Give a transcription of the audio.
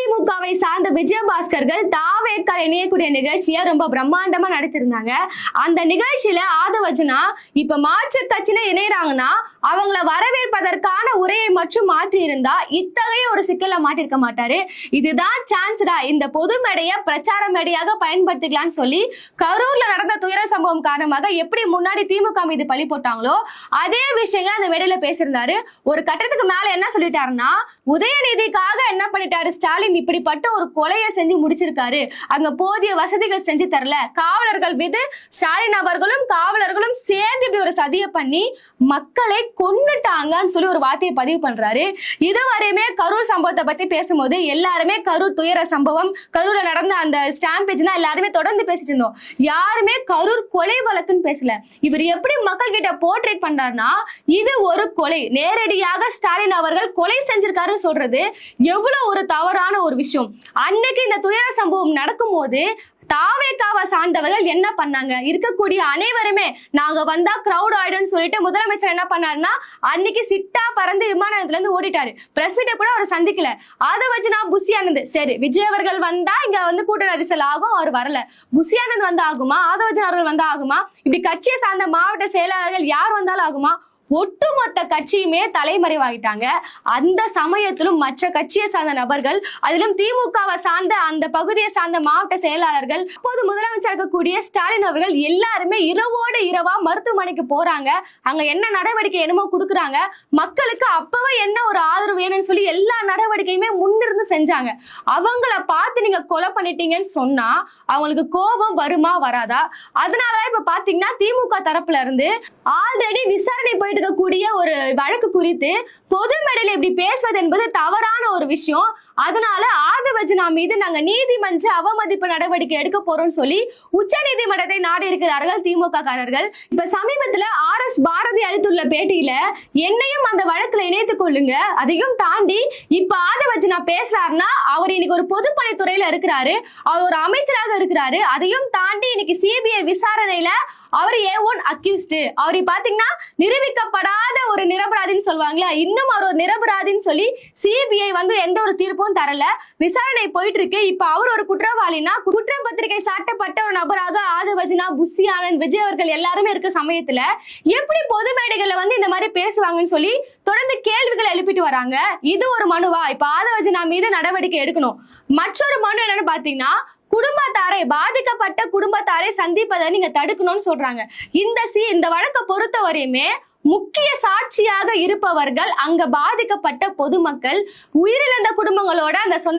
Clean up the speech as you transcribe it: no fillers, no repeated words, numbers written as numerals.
அதிமுகவை சார்ந்த விஜயபாஸ்கர்கள் தாவேக்கால் இணையக்கூடிய நிகழ்ச்சியை ரொம்ப பிரம்மாண்டமா நடத்திருந்தாங்க. அந்த நிகழ்ச்சியில ஆதவஜனா இப்ப மாற்று கட்சியில இணையறாங்கன்னா அவங்கள வரவேற்பதற்கான உரையை மட்டும் மாற்றி இருந்தா இத்தகைய ஒரு சிக்கல மாட்டிருக்க மாட்டாரு. இதுதான் சான்ஸ்டா, இந்த பொது மேடைய பிரச்சார மேடையாக பயன்படுத்திக்கலாம்னு சொல்லி கரூர்ல நடந்த துயர சம்பவம் காரணமாக எப்படி முன்னாடி திமுக மீது பழி போட்டாங்களோ அதே விஷயங்கள் அந்த மேடையில பேசியிருந்தாரு. ஒரு கட்டத்துக்கு மேல என்ன சொல்லிட்டாருன்னா, உதயநிதிக்காக என்ன பண்ணிட்டாரு ஸ்டாலின், இப்படிப்பட்ட ஒரு கொலையை செஞ்சு முடிச்சிருக்காரு, அங்க போதிய வசதிகள் செஞ்சு தரல, காவலர்கள் மீது ஸ்டாலின் அவர்களும் காவலர்களும் சேர்ந்து இப்படி ஒரு சதியை பண்ணி மக்களை கொன்னுட்டாங்கன்னு சொல்லி ஒரு வார்த்தையை பதிவு பண்றாரு. இதுவரையுமே கரூர் சம்பவத்தை பத்தி பேசும்போது எல்லாருமே கரூர் துயர சம்பவம், கரூர்ல நடந்த அந்த ஸ்டாம்பேஜ் தான் எல்லாருமே தொடர்ந்து பேசிட்டு இருந்தோம். யாருமே கரூர் கொலை வழக்குன்னு பேசல. இவர் எப்படி மக்கள் கிட்ட போர்ட்ரேட் பண்றாருன்னா, இது ஒரு கொலை, நேரடியாக ஸ்டாலின் அவர்கள் கொலை செஞ்சிருக்காருன்னு சொல்றது எவ்வளவு ஒரு தவறான ஒரு விஷயம். அன்னைக்கு இந்த துயர சம்பவம் நடக்கும் போது தாவேக்காவை சார்ந்தவர்கள் என்ன பண்ணாங்க, இருக்கக்கூடிய அனைவருமே நாங்க வந்தா கிரௌட் ஆயிடும்னு சொல்லிட்டு முதலமைச்சர் என்ன பண்ணாருன்னா அன்னைக்கு சிட்டா பறந்து விமானத்துல இருந்து ஓடிட்டாரு. பிரஸ் மீட்டை கூட அவர் சந்திக்கல. அதை வச்சு நான் புஷியானந்த், சரி விஜய் அவர்கள் வந்தா இங்க வந்து கூட்ட நெரிசல் ஆகும், அவர் வரல, புஷியானந்த் வந்து ஆகுமா, ஆதவஜன் அவர்கள் வந்து ஆகுமா, இப்படி கட்சியை சார்ந்த மாவட்ட செயலாளர்கள் யார் வந்தாலும் ஆகுமா? ஒட்டுமொத்த கட்சியுமே தலைமறைவாகிட்டாங்க. அந்த சமயத்திலும் மற்ற கட்சியை சார்ந்த நபர்கள், அதிலும் திமுகவை சார்ந்த அந்த பகுதியை சார்ந்த மாவட்ட செயலாளர்கள், அப்போது முதலமைச்சர் இருக்கக்கூடிய ஸ்டாலின் அவர்கள் எல்லாருமே இரவோடு இரவா மருத்துவமனைக்கு போறாங்க. அங்க என்ன நடவடிக்கை என்னமோ கொடுக்குறாங்க, மக்களுக்கு அப்பவே என்ன ஒரு ஆதரவு வேணும்னு சொல்லி எல்லா நடவடிக்கையுமே முன்னிருந்து செஞ்சாங்க. அவங்கள பார்த்து நீங்க கொலை பண்ணிட்டீங்கன்னு சொன்னா அவங்களுக்கு கோபம் வருமா வராதா? அதனாலதான் இப்ப பாத்தீங்கன்னா திமுக தரப்புல இருந்து ஆல்ரெடி விசாரணை போயிட்டு இருக்கக்கூடிய ஒரு வழக்கு குறித்து பொது மேடையில் இப்படி பேசுவது என்பது தவறான ஒரு விஷயம். அதனால ஆதவஜனா மீது நாங்க நீதிமன்ற அவமதிப்பு நடவடிக்கை எடுக்க போறோம்னு சொல்லி உச்ச நீதிமன்றத்தை நாடி இருக்கிறார்கள் திமுக காரர்கள். இப்ப சமீபத்துல RS பாரதி அளித்துள்ள பேட்டியில என்னையும் அந்த வழக்குல இணைத்துக் கொள்ளுங்க, அதையும் தாண்டி இப்ப ஆதவஜனா பேசுறாருன்னா அவர் இன்னைக்கு ஒரு பொதுப்பணித்துறையில இருக்கிறாரு, அவர் ஒரு அமைச்சராக இருக்கிறாரு, அதையும் தாண்டி இன்னைக்கு CBI விசாரணையில அவர் A1 அக்யூஸ்ட், அவரை பாத்தீங்கன்னா நிரூபிக்கப்படாத ஒரு நிரபராதின்னு சொல்லுவாங்களா, இன்னும் அவர் ஒரு நிரபராதின்னு சொல்லி CBI வந்து எந்த ஒரு தீர்ப்பும் தரல, விசாரணை போயிட்டு இருக்கு. இப்ப அவர் ஒரு குற்றவாளினா குற்றப்பத்திரிகை சாட்டப்பட்ட ஒரு நபராக ஆதவஜனா, புஷி ஆனந்த், விஜய் அவர்கள் எல்லாருமே இருக்க சமயத்துல எப்படி பொது மேடைகள்ல வந்து இந்த மாதிரி பேசுவாங்கன்னு சொல்லி தொடர்ந்து கேள்விகளை எழுப்பிட்டு வராங்க. இது ஒரு மனுவா? இப்ப ஆதவஜனா மீது நடவடிக்கை எடுக்கணும். மற்றொரு மனு என்னன்னு பாத்தீங்கன்னா, குடும்பத்தாரை, பாதிக்கப்பட்ட குடும்பத்தாரை சந்திப்பதை நீங்க தடுக்கணும்னு சொல்றாங்க. இந்த வழக்கை பொறுத்த வரையுமே முக்கிய சாட்சியாக இருப்பவர்கள் அங்க பாதிக்கப்பட்ட பொதுமக்கள், உயிரிழந்த குடும்பங்களோட அந்த